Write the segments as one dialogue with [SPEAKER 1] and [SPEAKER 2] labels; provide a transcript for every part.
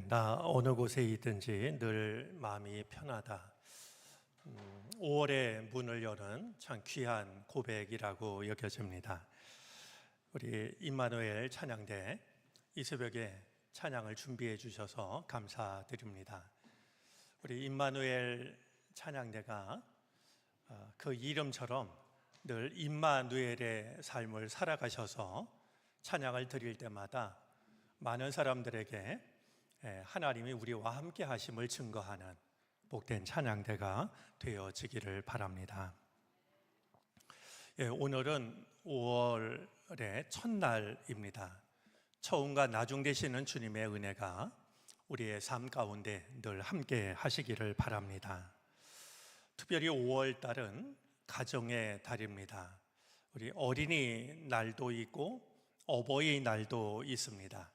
[SPEAKER 1] 나 어느 곳에 있든지 늘 마음이 편하다. 5월에 문을 여는 참 귀한 고백이라고 여겨집니다. 우리 임마누엘 찬양대 이 새벽에 찬양을 준비해 주셔서 감사드립니다. 우리 임마누엘 찬양대가 그 이름처럼 늘 임마누엘의 삶을 살아가셔서 찬양을 드릴 때마다 많은 사람들에게 하나님이 우리와 함께 하심을 증거하는 복된 찬양대가 되어지기를 바랍니다. 오늘은 5월의 첫날입니다. 처음과 나중 되시는 주님의 은혜가 우리의 삶 가운데 늘 함께 하시기를 바랍니다. 특별히 5월 달은 가정의 달입니다. 우리 어린이날도 있고 어버이날도 있습니다.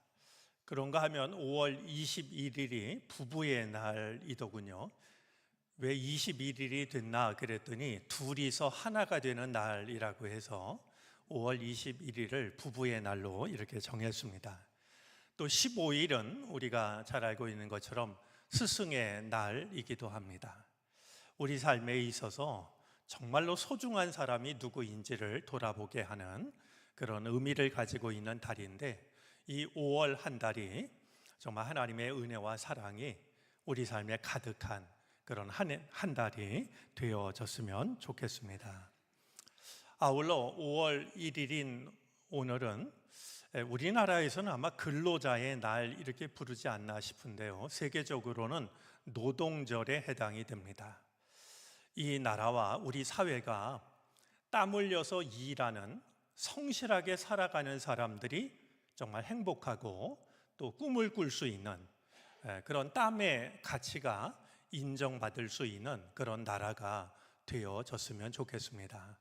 [SPEAKER 1] 그런가 하면 5월 21일이 부부의 날이더군요. 왜 21일이 됐나 그랬더니 둘이서 하나가 되는 날이라고 해서 5월 21일을 부부의 날로 이렇게 정했습니다. 또 15일은 우리가 잘 알고 있는 것처럼 스승의 날이기도 합니다. 우리 삶에 있어서 정말로 소중한 사람이 누구인지를 돌아보게 하는 그런 의미를 가지고 있는 달인데, 이 5월 한 달이 정말 하나님의 은혜와 사랑이 우리 삶에 가득한 그런 한 달이 되어졌으면 좋겠습니다. 아울러 5월 1일인 오늘은 우리나라에서는 아마 근로자의 날 이렇게 부르지 않나 싶은데요, 세계적으로는 노동절에 해당이 됩니다. 이 나라와 우리 사회가 땀 흘려서 일하는, 성실하게 살아가는 사람들이 정말 행복하고 또 꿈을 꿀 수 있는 그런 땀의 가치가 인정받을 수 있는 그런 나라가 되어졌으면 좋겠습니다.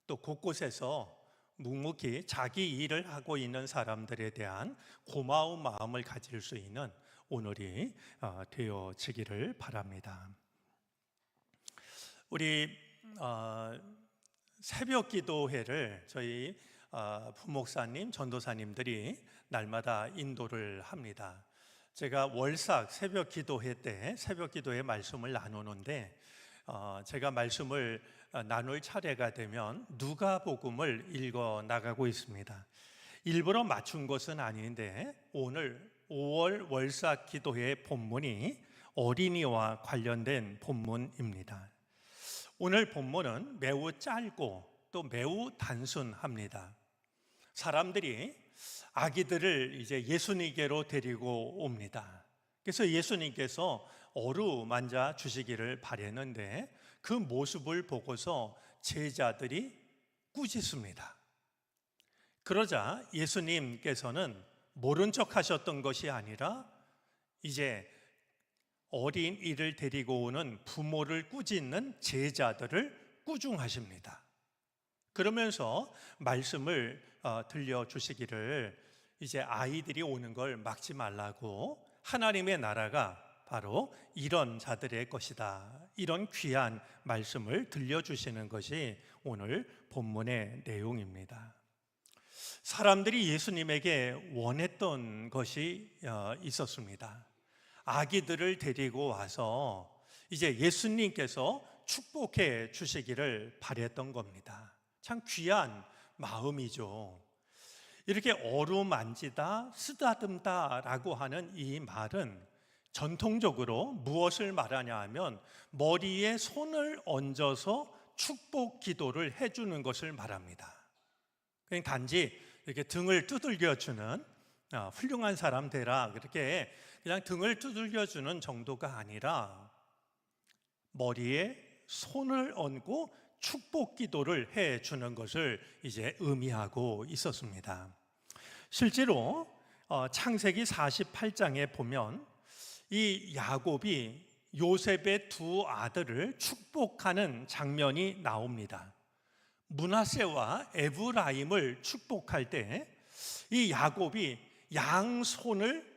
[SPEAKER 1] 또 곳곳에서 묵묵히 자기 일을 하고 있는 사람들에 대한 고마운 마음을 가질 수 있는 오늘이 되어지기를 바랍니다. 우리 새벽 기도회를 저희 부목사님, 전도사님들이 날마다 인도를 합니다. 제가 월삭 새벽 기도회 때 새벽 기도회 말씀을 나누는데 제가 말씀을 나눌 차례가 되면 누가복음을 읽어 나가고 있습니다. 일부러 맞춘 것은 아닌데 오늘 5월 월삭 기도회 본문이 어린이와 관련된 본문입니다. 오늘 본문은 매우 짧고 또 매우 단순합니다. 사람들이 아기들을 이제 예수님께로 데리고 옵니다. 그래서 예수님께서 어루만져 주시기를 바랬는데 그 모습을 보고서 제자들이 꾸짖습니다. 그러자 예수님께서는 모른 척 하셨던 것이 아니라 이제 어린이를 데리고 오는 부모를 꾸짖는 제자들을 꾸중하십니다. 그러면서 말씀을 들려주시기를 이제 아이들이 오는 걸 막지 말라고, 하나님의 나라가 바로 이런 자들의 것이다, 이런 귀한 말씀을 들려주시는 것이 오늘 본문의 내용입니다. 사람들이 예수님에게 원했던 것이 있었습니다. 아기들을 데리고 와서 이제 예수님께서 축복해 주시기를 바랬던 겁니다. 참 귀한 마음이죠. 이렇게 어루만지다, 쓰다듬다라고 하는 이 말은 전통적으로 무엇을 말하냐 하면 머리에 손을 얹어서 축복 기도를 해주는 것을 말합니다. 그냥 단지 이렇게 등을 두들겨주는 훌륭한 사람 되라, 그렇게 그냥 등을 두들겨주는 정도가 아니라 머리에 손을 얹고 축복 기도를 해주는 것을 이제 의미하고 있었습니다. 실제로 창세기 48장에 보면 이 야곱이 요셉의 두 아들을 축복하는 장면이 나옵니다. 므낫세와 에브라임을 축복할 때 이 야곱이 양손을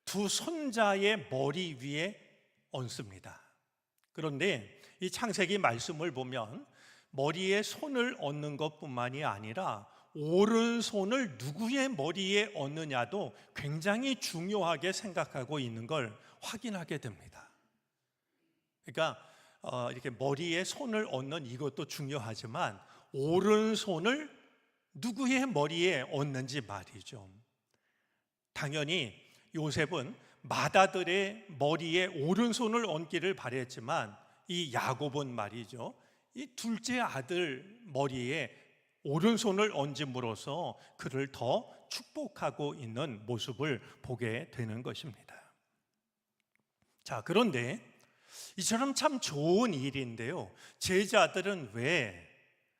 [SPEAKER 1] 두 손자의 머리 위에 얹습니다. 그런데 이 창세기 말씀을 보면 머리에 손을 얹는 것뿐만이 아니라 오른손을 누구의 머리에 얹느냐도 굉장히 중요하게 생각하고 있는 걸 확인하게 됩니다. 그러니까 이렇게 머리에 손을 얹는 이것도 중요하지만 오른손을 누구의 머리에 얹는지 말이죠. 당연히 요셉은 맏아들의 머리에 오른손을 얹기를 바랬지만 이 야곱은 말이죠, 이 둘째 아들 머리에 오른손을 얹음으로써 그를 더 축복하고 있는 모습을 보게 되는 것입니다. 자, 그런데 이처럼 참 좋은 일인데요, 제자들은 왜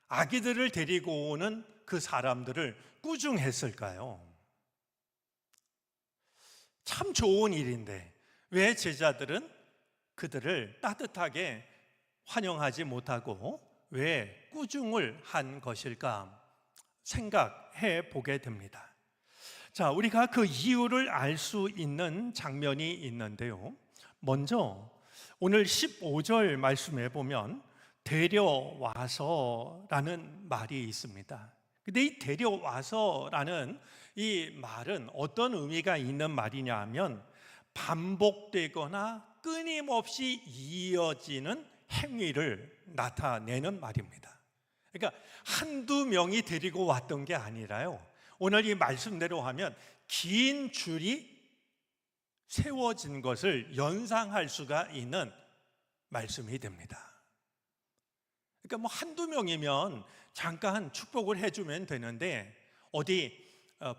[SPEAKER 1] 아기들을 데리고 오는 그 사람들을 꾸중했을까요? 참 좋은 일인데 왜 제자들은 그들을 따뜻하게 환영하지 못하고 왜 꾸중을 한 것일까 생각해 보게 됩니다. 자, 우리가 그 이유를 알 수 있는 장면이 있는데요, 먼저 오늘 15절 말씀에 보면 데려와서라는 말이 있습니다. 근데 이 데려와서라는 이 말은 어떤 의미가 있는 말이냐 하면 반복되거나 끊임없이 이어지는 행위를 나타내는 말입니다. 그러니까 한두 명이 데리고 왔던 게 아니라요, 오늘 이 말씀대로 하면 긴 줄이 세워진 것을 연상할 수가 있는 말씀이 됩니다. 그러니까 뭐 한두 명이면 잠깐 축복을 해주면 되는데 어디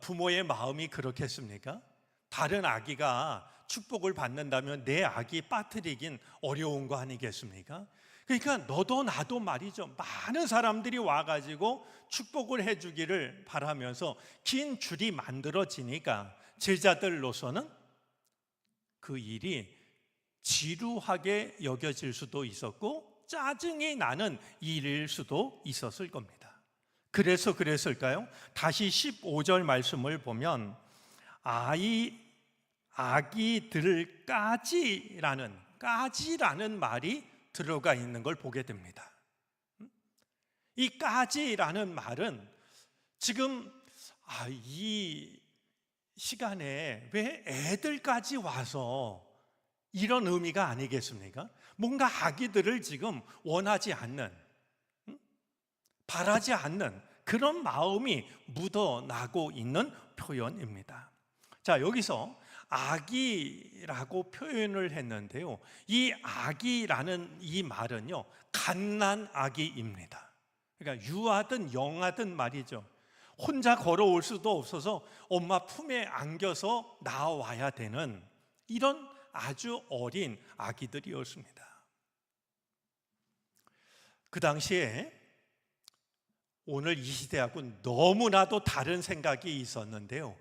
[SPEAKER 1] 부모의 마음이 그렇겠습니까? 다른 아기가 축복을 받는다면 내 아기 빠뜨리긴 어려운 거 아니겠습니까? 그러니까 너도 나도 말이죠, 많은 사람들이 와가지고 축복을 해주기를 바라면서 긴 줄이 만들어지니까 제자들로서는 그 일이 지루하게 여겨질 수도 있었고 짜증이 나는 일일 수도 있었을 겁니다. 그래서 그랬을까요? 다시 15절 말씀을 보면 아기들까지라는 말이 들어가 있는 걸 보게 됩니다. 이 까지라는 말은 지금 이 시간에 왜 애들까지 와서 이런 의미가 아니겠습니까? 뭔가 아기들을 지금 원하지 않는, 바라지 않는 그런 마음이 묻어나고 있는 표현입니다. 자, 여기서 아기라고 표현을 했는데요, 이 아기라는 이 말은요, 갓난 아기입니다. 그러니까 유아든 영아든 말이죠. 혼자 걸어올 수도 없어서 엄마 품에 안겨서 나와야 되는 이런 아주 어린 아기들이었습니다. 그 당시에 오늘 이 시대하고는 너무나도 다른 생각이 있었는데요,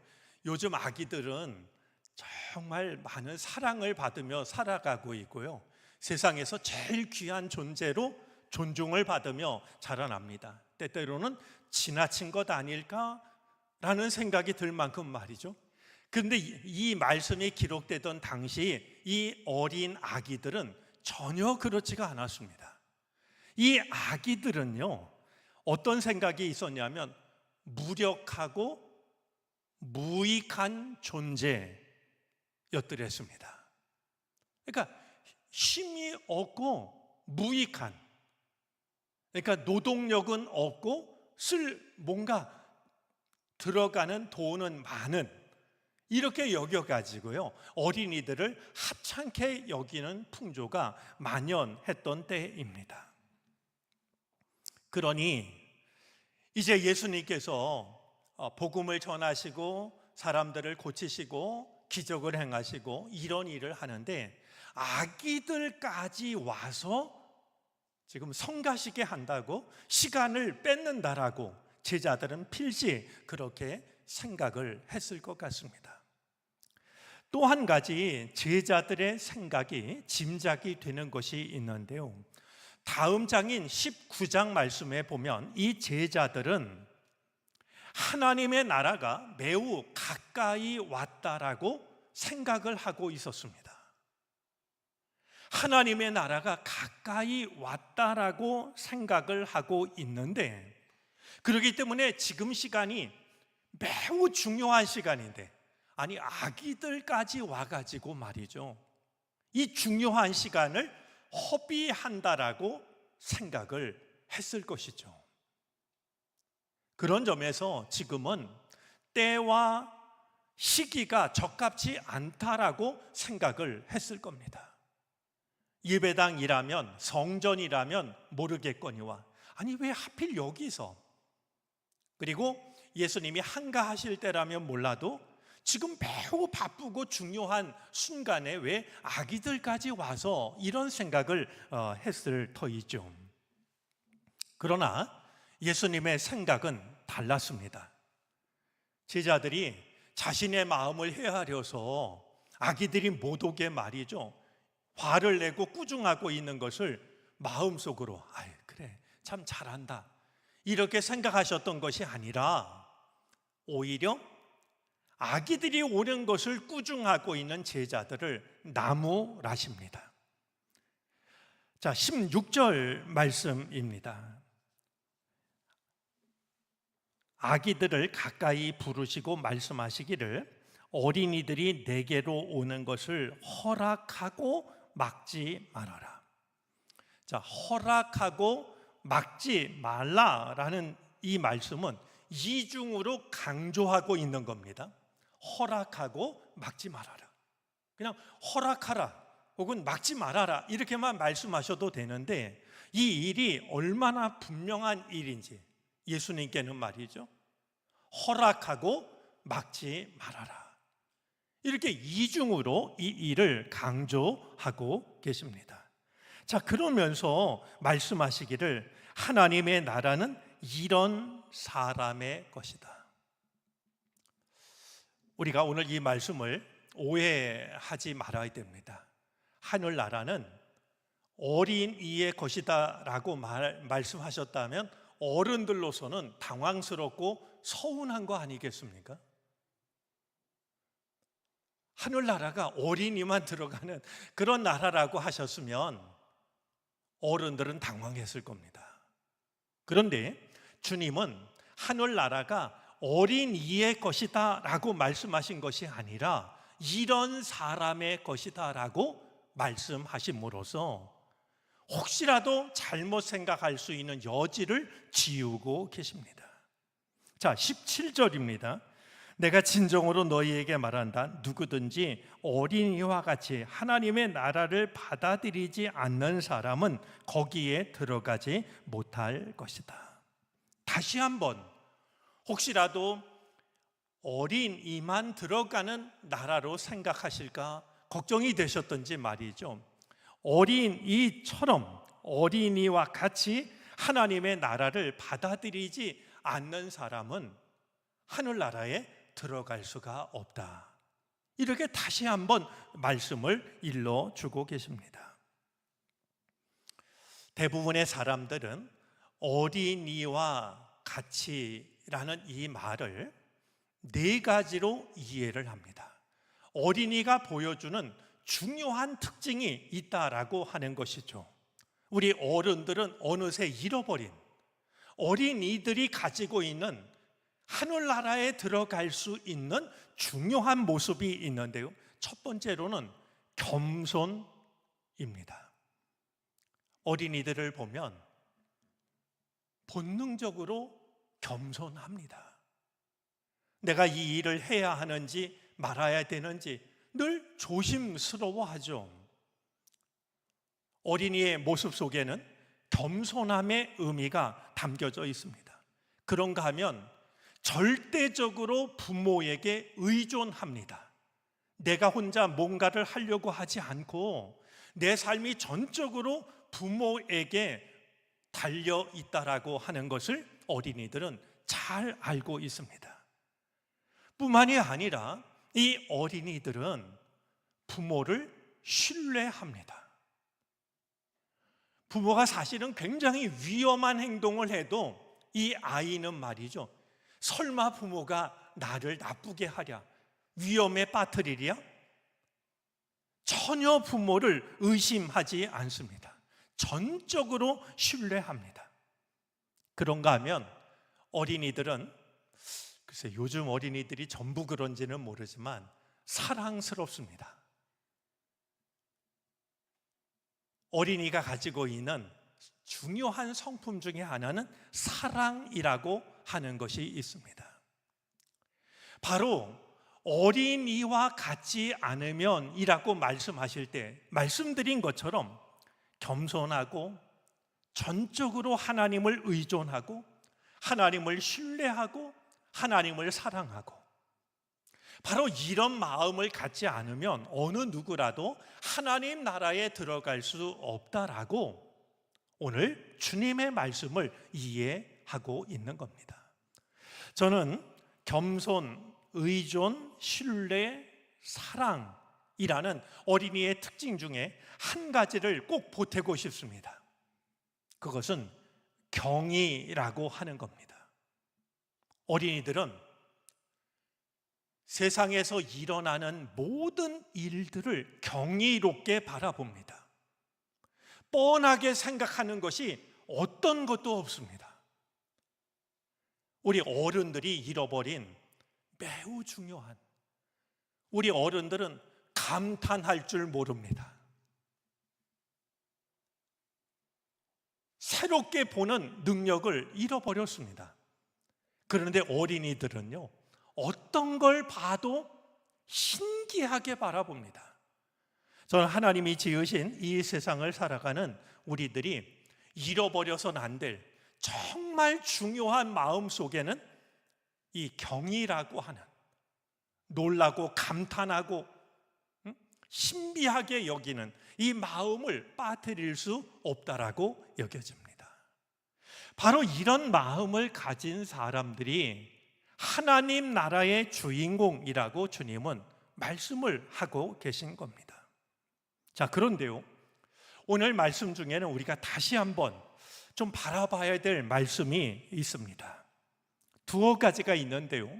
[SPEAKER 1] 요즘 아기들은 정말 많은 사랑을 받으며 살아가고 있고요, 세상에서 제일 귀한 존재로 존중을 받으며 자라납니다. 때때로는 지나친 것 아닐까라는 생각이 들 만큼 말이죠. 그런데 이 말씀이 기록되던 당시 이 어린 아기들은 전혀 그렇지가 않았습니다. 이 아기들은요, 어떤 생각이 있었냐면 무력하고 무익한 존재였더랬습니다. 그러니까 힘이 없고 무익한, 그러니까 노동력은 없고 뭔가 들어가는 돈은 많은, 이렇게 여겨가지고요, 어린이들을 합찮게 여기는 풍조가 만연했던 때입니다. 그러니 이제 예수님께서 복음을 전하시고 사람들을 고치시고 기적을 행하시고 이런 일을 하는데 아기들까지 와서 지금 성가시게 한다고, 시간을 뺏는다라고 제자들은 필시 그렇게 생각을 했을 것 같습니다. 또 한 가지 제자들의 생각이 짐작이 되는 것이 있는데요, 다음 장인 19장 말씀에 보면 이 제자들은 하나님의 나라가 매우 가까이 왔다라고 생각을 하고 있었습니다. 하나님의 나라가 가까이 왔다라고 생각을 하고 있는데 그렇기 때문에 지금 시간이 매우 중요한 시간인데, 아니 아기들까지 와가지고 말이죠, 이 중요한 시간을 허비한다라고 생각을 했을 것이죠. 그런 점에서 지금은 때와 시기가 적합치 않다라고 생각을 했을 겁니다. 예배당이라면, 성전이라면 모르겠거니와, 아니 왜 하필 여기서, 그리고 예수님이 한가하실 때라면 몰라도 지금 매우 바쁘고 중요한 순간에 왜 아기들까지 와서 이런 생각을 했을 터이죠. 그러나 예수님의 생각은 달랐습니다. 제자들이 자신의 마음을 헤아려서 아기들이 못 오게 말이죠, 화를 내고 꾸중하고 있는 것을 마음속으로 그래 참 잘한다 이렇게 생각하셨던 것이 아니라, 오히려 아기들이 오는 것을 꾸중하고 있는 제자들을 나무라십니다. 자, 16절 말씀입니다. 아기들을 가까이 부르시고 말씀하시기를 어린이들이 내게로 오는 것을 허락하고 막지 말아라. 자, 허락하고 막지 말라라는 이 말씀은 이중으로 강조하고 있는 겁니다. 허락하고 막지 말아라. 그냥 허락하라 혹은 막지 말아라 이렇게만 말씀하셔도 되는데, 이 일이 얼마나 분명한 일인지 예수님께는 말이죠, 허락하고 막지 말아라 이렇게 이중으로 이 일을 강조하고 계십니다. 자, 그러면서 말씀하시기를 하나님의 나라는 이런 사람의 것이다. 우리가 오늘 이 말씀을 오해하지 말아야 됩니다. 하늘나라는 어린이의 것이다 라고 말씀하셨다면 어른들로서는 당황스럽고 서운한 거 아니겠습니까? 하늘나라가 어린이만 들어가는 그런 나라라고 하셨으면 어른들은 당황했을 겁니다. 그런데 주님은 하늘나라가 어린이의 것이다 라고 말씀하신 것이 아니라 이런 사람의 것이다 라고 말씀하심으로써 혹시라도 잘못 생각할 수 있는 여지를 지우고 계십니다. 자, 17절입니다. 내가 진정으로 너희에게 말한다. 누구든지 어린이와 같이 하나님의 나라를 받아들이지 않는 사람은 거기에 들어가지 못할 것이다. 다시 한번, 혹시라도 어린이만 들어가는 나라로 생각하실까 걱정이 되셨던지 말이죠, 어린이처럼 어린이와 같이 하나님의 나라를 받아들이지 않는 사람은 하늘나라에 들어갈 수가 없다. 이렇게 다시 한번 말씀을 일러주고 계십니다. 대부분의 사람들은 어린이와 같이라는 이 말을 네 가지로 이해를 합니다. 어린이가 보여주는 중요한 특징이 있다라고 하는 것이죠. 우리 어른들은 어느새 잃어버린 어린이들이 가지고 있는 하늘나라에 들어갈 수 있는 중요한 모습이 있는데요, 첫 번째로는 겸손입니다. 어린이들을 보면 본능적으로 겸손합니다. 내가 이 일을 해야 하는지 말아야 되는지 늘 조심스러워하죠. 어린이의 모습 속에는 겸손함의 의미가 담겨져 있습니다. 그런가 하면 절대적으로 부모에게 의존합니다. 내가 혼자 뭔가를 하려고 하지 않고 내 삶이 전적으로 부모에게 달려 있다라고 하는 것을 어린이들은 잘 알고 있습니다. 뿐만이 아니라 이 어린이들은 부모를 신뢰합니다. 부모가 사실은 굉장히 위험한 행동을 해도 이 아이는 말이죠, 설마 부모가 나를 나쁘게 하랴, 위험에 빠뜨리랴? 전혀 부모를 의심하지 않습니다. 전적으로 신뢰합니다. 그런가 하면 어린이들은, 글쎄 요즘 어린이들이 전부 그런지는 모르지만 사랑스럽습니다. 어린이가 가지고 있는 중요한 성품 중에 하나는 사랑이라고 하는 것이 있습니다. 바로 어린이와 같지 않으면 이라고 말씀하실 때 말씀드린 것처럼 겸손하고 전적으로 하나님을 의존하고 하나님을 신뢰하고 하나님을 사랑하고, 바로 이런 마음을 갖지 않으면 어느 누구라도 하나님 나라에 들어갈 수 없다라고 오늘 주님의 말씀을 이해하고 있는 겁니다. 저는 겸손, 의존, 신뢰, 사랑이라는 어린이의 특징 중에 한 가지를 꼭 보태고 싶습니다. 그것은 경의라고 하는 겁니다. 어린이들은 세상에서 일어나는 모든 일들을 경이롭게 바라봅니다. 뻔하게 생각하는 것이 어떤 것도 없습니다. 우리 어른들이 잃어버린 매우 중요한, 우리 어른들은 감탄할 줄 모릅니다. 새롭게 보는 능력을 잃어버렸습니다. 그런데 어린이들은요, 어떤 걸 봐도 신기하게 바라봅니다. 저는 하나님이 지으신 이 세상을 살아가는 우리들이 잃어버려서는 안 될 정말 중요한 마음 속에는 이 경이라고 하는, 놀라고 감탄하고 신비하게 여기는 이 마음을 빠뜨릴 수 없다라고 여겨집니다. 바로 이런 마음을 가진 사람들이 하나님 나라의 주인공이라고 주님은 말씀을 하고 계신 겁니다. 자, 그런데요, 오늘 말씀 중에는 우리가 다시 한번 좀 바라봐야 될 말씀이 있습니다. 두어 가지가 있는데요,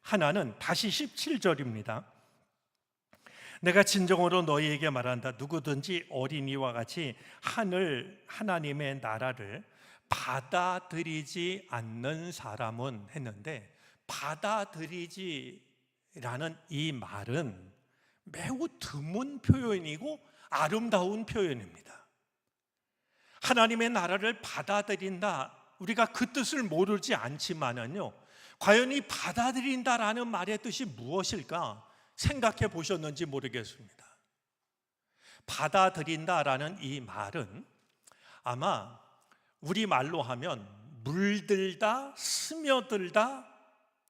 [SPEAKER 1] 하나는 다시 17절입니다. 내가 진정으로 너희에게 말한다. 누구든지 어린이와 같이 하나님의 나라를 받아들이지 않는 사람은 했는데, 받아들이지라는 이 말은 매우 드문 표현이고 아름다운 표현입니다. 하나님의 나라를 받아들인다, 우리가 그 뜻을 모르지 않지만은요, 과연 이 받아들인다라는 말의 뜻이 무엇일까 생각해 보셨는지 모르겠습니다. 받아들인다라는 이 말은 아마 우리말로 하면 물들다, 스며들다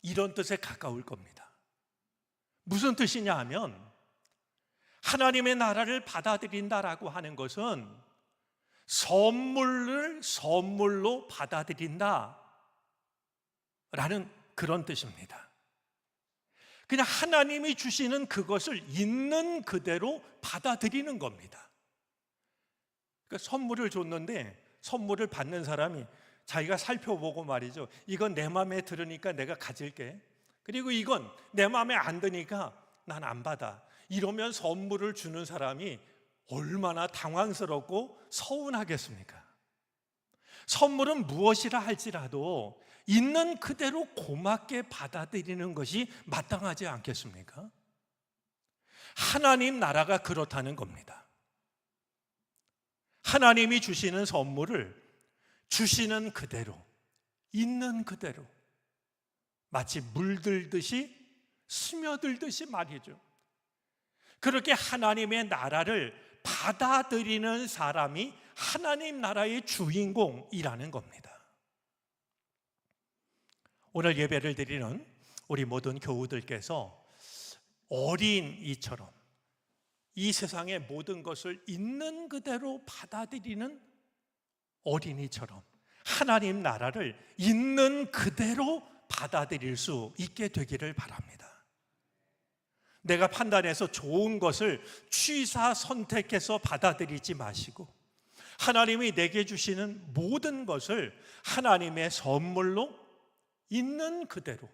[SPEAKER 1] 이런 뜻에 가까울 겁니다. 무슨 뜻이냐 하면, 하나님의 나라를 받아들인다라고 하는 것은 선물을 선물로 받아들인다 라는 그런 뜻입니다. 그냥 하나님이 주시는 그것을 있는 그대로 받아들이는 겁니다. 그러니까 선물을 줬는데 선물을 받는 사람이 자기가 살펴보고 말이죠, 이건 내 마음에 들으니까 내가 가질게, 그리고 이건 내 마음에 안 드니까 난 안 받아, 이러면 선물을 주는 사람이 얼마나 당황스럽고 서운하겠습니까? 선물은 무엇이라 할지라도 있는 그대로 고맙게 받아들이는 것이 마땅하지 않겠습니까? 하나님 나라가 그렇다는 겁니다. 하나님이 주시는 선물을 주시는 그대로, 있는 그대로, 마치 물들듯이 스며들듯이 말이죠, 그렇게 하나님의 나라를 받아들이는 사람이 하나님 나라의 주인공이라는 겁니다. 오늘 예배를 드리는 우리 모든 교우들께서 어린이처럼 이 세상의 모든 것을 있는 그대로 받아들이는 어린이처럼 하나님 나라를 있는 그대로 받아들일 수 있게 되기를 바랍니다. 내가 판단해서 좋은 것을 취사 선택해서 받아들이지 마시고, 하나님이 내게 주시는 모든 것을 하나님의 선물로 있는 그대로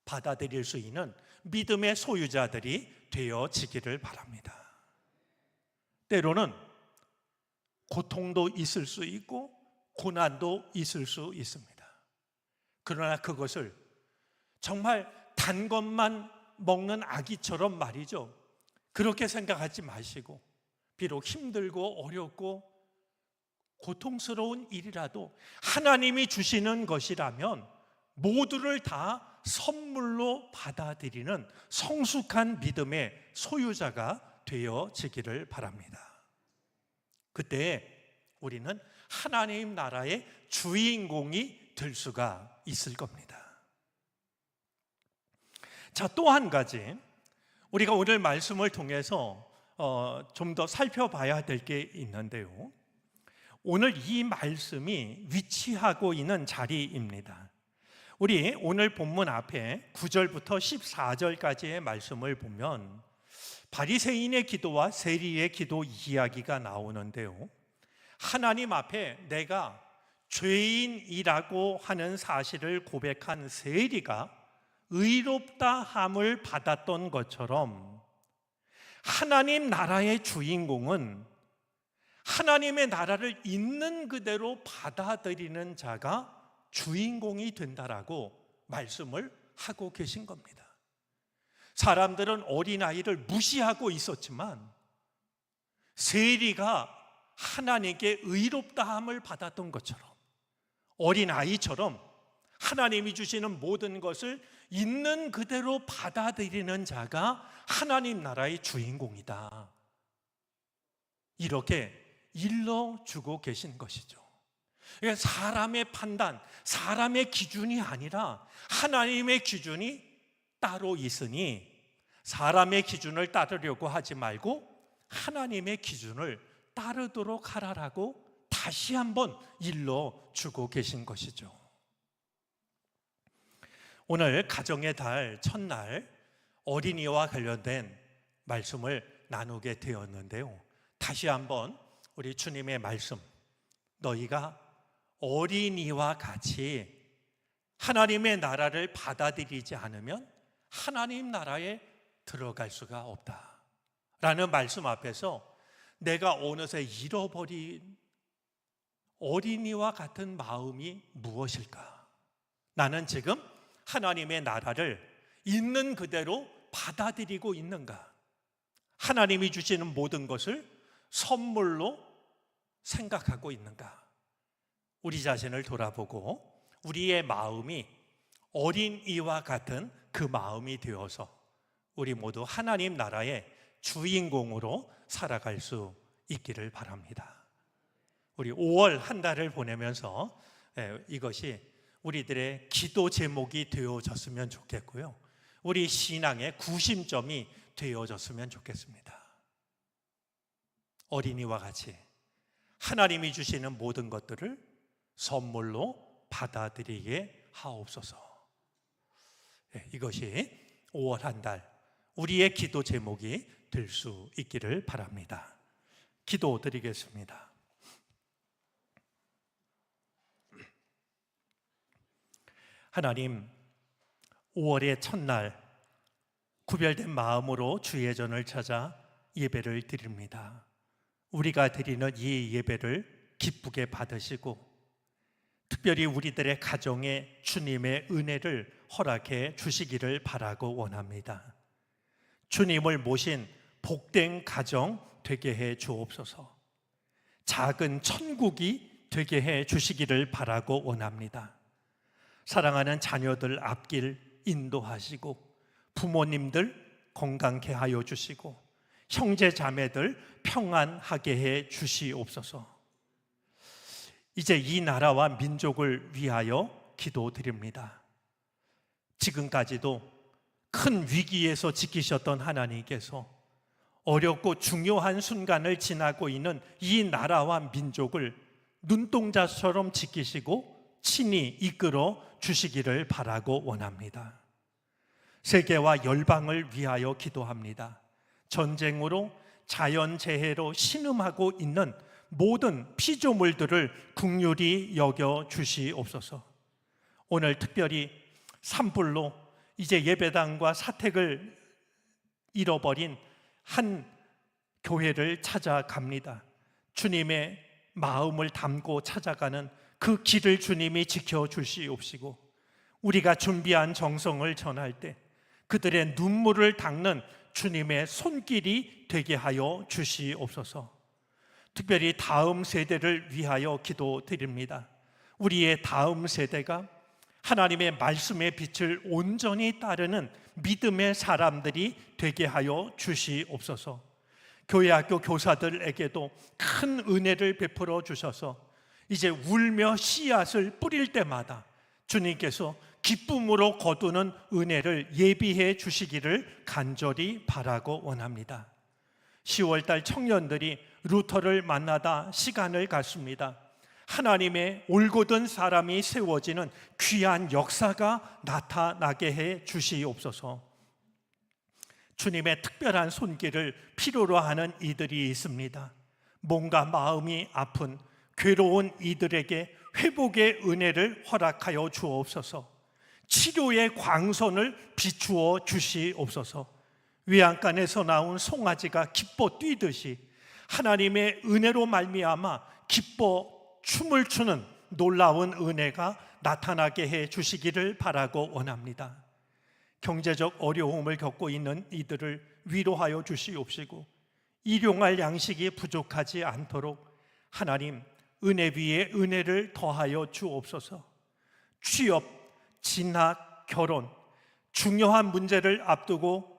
[SPEAKER 1] 받아들일 수 있는 믿음의 소유자들이 되어지기를 바랍니다. 때로는 고통도 있을 수 있고 고난도 있을 수 있습니다. 그러나 그것을 정말 단 것만 먹는 아기처럼 말이죠, 그렇게 생각하지 마시고, 비록 힘들고 어렵고 고통스러운 일이라도 하나님이 주시는 것이라면 모두를 다 선물로 받아들이는 성숙한 믿음의 소유자가 되어지기를 바랍니다. 그때 우리는 하나님 나라의 주인공이 될 수가 있을 겁니다. 자, 또 한 가지 우리가 오늘 말씀을 통해서 좀 더 살펴봐야 될 게 있는데요, 오늘 이 말씀이 위치하고 있는 자리입니다. 우리 오늘 본문 앞에 9절부터 14절까지의 말씀을 보면 바리새인의 기도와 세리의 기도 이야기가 나오는데요, 하나님 앞에 내가 죄인이라고 하는 사실을 고백한 세리가 의롭다 함을 받았던 것처럼 하나님 나라의 주인공은 하나님의 나라를 있는 그대로 받아들이는 자가 주인공이 된다라고 말씀을 하고 계신 겁니다. 사람들은 어린아이를 무시하고 있었지만 세리가 하나님께 의롭다함을 받았던 것처럼 어린아이처럼 하나님이 주시는 모든 것을 있는 그대로 받아들이는 자가 하나님 나라의 주인공이다, 이렇게 일러주고 계신 것이죠. 사람의 판단, 사람의 기준이 아니라 하나님의 기준이 따로 있으니 사람의 기준을 따르려고 하지 말고 하나님의 기준을 따르도록 하라라고 다시 한번 일러주고 계신 것이죠. 오늘 가정의 달 첫날 어린이와 관련된 말씀을 나누게 되었는데요, 다시 한번 우리 주님의 말씀, 너희가 어린이와 같이 하나님의 나라를 받아들이지 않으면 하나님 나라에 들어갈 수가 없다 라는 말씀 앞에서 내가 어느새 잃어버린 어린이와 같은 마음이 무엇일까? 나는 지금 하나님의 나라를 있는 그대로 받아들이고 있는가? 하나님이 주시는 모든 것을 선물로 생각하고 있는가? 우리 자신을 돌아보고 우리의 마음이 어린이와 같은 그 마음이 되어서 우리 모두 하나님 나라의 주인공으로 살아갈 수 있기를 바랍니다. 우리 5월 한 달을 보내면서 이것이 우리들의 기도 제목이 되어졌으면 좋겠고요, 우리 신앙의 구심점이 되어졌으면 좋겠습니다. 어린이와 같이 하나님이 주시는 모든 것들을 선물로 받아들이게 하옵소서. 이것이 5월 한 달 우리의 기도 제목이 될 수 있기를 바랍니다. 기도 드리겠습니다. 하나님, 5월의 첫날 구별된 마음으로 주의 전을 찾아 예배를 드립니다. 우리가 드리는 이 예배를 기쁘게 받으시고 특별히 우리들의 가정에 주님의 은혜를 허락해 주시기를 바라고 원합니다. 주님을 모신 복된 가정 되게 해 주옵소서. 작은 천국이 되게 해 주시기를 바라고 원합니다. 사랑하는 자녀들 앞길 인도하시고 부모님들 건강케 하여 주시고 형제 자매들 평안하게 해 주시옵소서. 이제 이 나라와 민족을 위하여 기도드립니다. 지금까지도 큰 위기에서 지키셨던 하나님께서 어렵고 중요한 순간을 지나고 있는 이 나라와 민족을 눈동자처럼 지키시고 친히 이끌어 주시기를 바라고 원합니다. 세계와 열방을 위하여 기도합니다. 전쟁으로 자연재해로 신음하고 있는 모든 피조물들을 긍휼히 여겨 주시옵소서. 오늘 특별히 산불로 이제 예배당과 사택을 잃어버린 한 교회를 찾아갑니다. 주님의 마음을 담고 찾아가는 그 길을 주님이 지켜주시옵시고 우리가 준비한 정성을 전할 때 그들의 눈물을 닦는 주님의 손길이 되게 하여 주시옵소서. 특별히 다음 세대를 위하여 기도드립니다. 우리의 다음 세대가 하나님의 말씀의 빛을 온전히 따르는 믿음의 사람들이 되게 하여 주시옵소서. 교회 학교 교사들에게도 큰 은혜를 베풀어 주셔서 이제 울며 씨앗을 뿌릴 때마다 주님께서 기쁨으로 거두는 은혜를 예비해 주시기를 간절히 바라고 원합니다. 10월달 청년들이 루터를 만나다 시간을 갖습니다. 하나님의 올곧은 사람이 세워지는 귀한 역사가 나타나게 해 주시옵소서. 주님의 특별한 손길을 필요로 하는 이들이 있습니다. 몸과 마음이 아픈 괴로운 이들에게 회복의 은혜를 허락하여 주옵소서. 치료의 광선을 비추어 주시옵소서. 외양간에서 나온 송아지가 기뻐 뛰듯이 하나님의 은혜로 말미암아 기뻐 춤을 추는 놀라운 은혜가 나타나게 해 주시기를 바라고 원합니다. 경제적 어려움을 겪고 있는 이들을 위로하여 주시옵시고 일용할 양식이 부족하지 않도록 하나님 은혜 위에 은혜를 더하여 주옵소서. 취업, 진학, 결혼 중요한 문제를 앞두고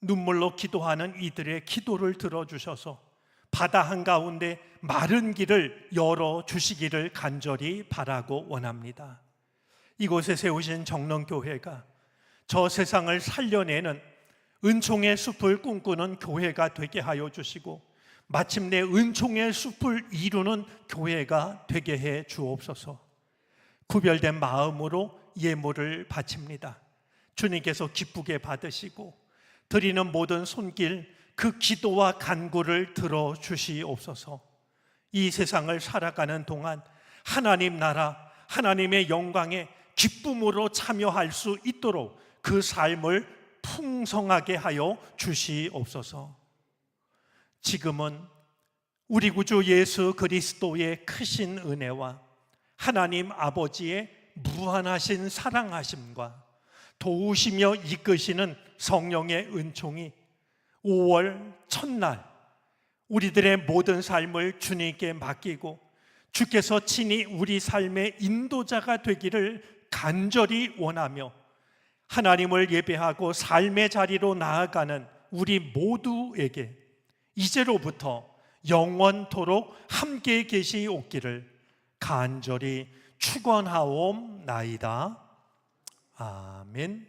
[SPEAKER 1] 눈물로 기도하는 이들의 기도를 들어주셔서 바다 한가운데 마른 길을 열어주시기를 간절히 바라고 원합니다. 이곳에 세우신 정론교회가 저 세상을 살려내는 은총의 숲을 꿈꾸는 교회가 되게 하여 주시고 마침내 은총의 숲을 이루는 교회가 되게 해 주옵소서. 구별된 마음으로 예물을 바칩니다. 주님께서 기쁘게 받으시고 드리는 모든 손길 그 기도와 간구를 들어주시옵소서. 이 세상을 살아가는 동안 하나님 나라, 하나님의 영광에 기쁨으로 참여할 수 있도록 그 삶을 풍성하게 하여 주시옵소서. 지금은 우리 구주 예수 그리스도의 크신 은혜와 하나님 아버지의 무한하신 사랑하심과 도우시며 이끄시는 성령의 은총이 5월 첫날 우리들의 모든 삶을 주님께 맡기고 주께서 친히 우리 삶의 인도자가 되기를 간절히 원하며 하나님을 예배하고 삶의 자리로 나아가는 우리 모두에게 이제로부터 영원토록 함께 계시옵기를 간절히 축원하옵나이다. 아멘.